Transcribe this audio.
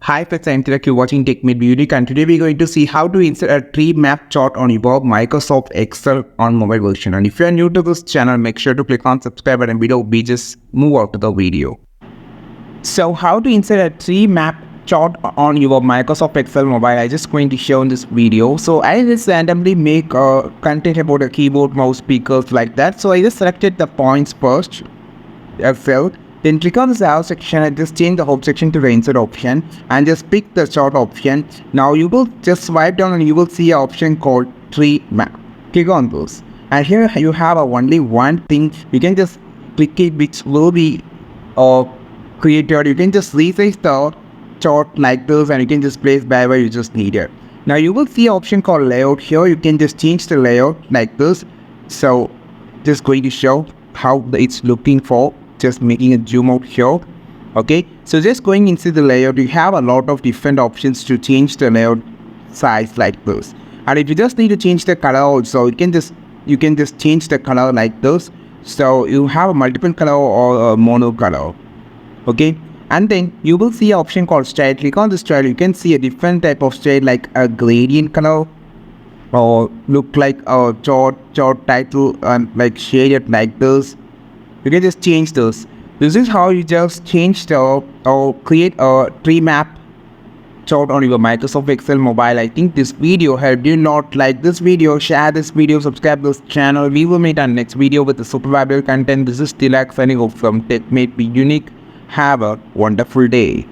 Hi friends, I'm Tilak, you're watching TechMate Beauty, and today we're going to see how to insert a tree map chart on your Microsoft Excel on mobile version. And if you're new to this channel, make sure to click on subscribe button below. We just move out to the video. So how to insert a tree map chart on your Microsoft Excel mobile, I just going to show in this video. So I just randomly make content about a keyboard, mouse, speakers like that. So I just selected the points first, Excel. Then click on this arrow section and just change the home section to the insert option and just pick the chart option. Now you will just swipe down and you will see an option called tree map. Click on those. And here you have only one thing. You can just click it, which will be created. You can just resize the chart like this and you can just place wherever you just need it. Now you will see an option called layout. Here you can just change the layout like this. So just going to show how it's looking for. Just making a zoom out here. Okay, so just going into the layout, you have a lot of different options to change the layout size like this. And if you just need to change the color also, you can just change the color like this. So you have a multiple color or a mono color. Okay, and then you will see an option called style. Click on the style. You can see a different type of style like a gradient color or look like a chart title and like shaded like this. You can just change this. This is how you just change the or create a tree map chart on your Microsoft Excel mobile. I think this video helped you. Not like this video, share this video, subscribe this channel. We will meet on next video with the super valuable content. This is Tilak signing off from TechMate. Be unique. Have a wonderful day.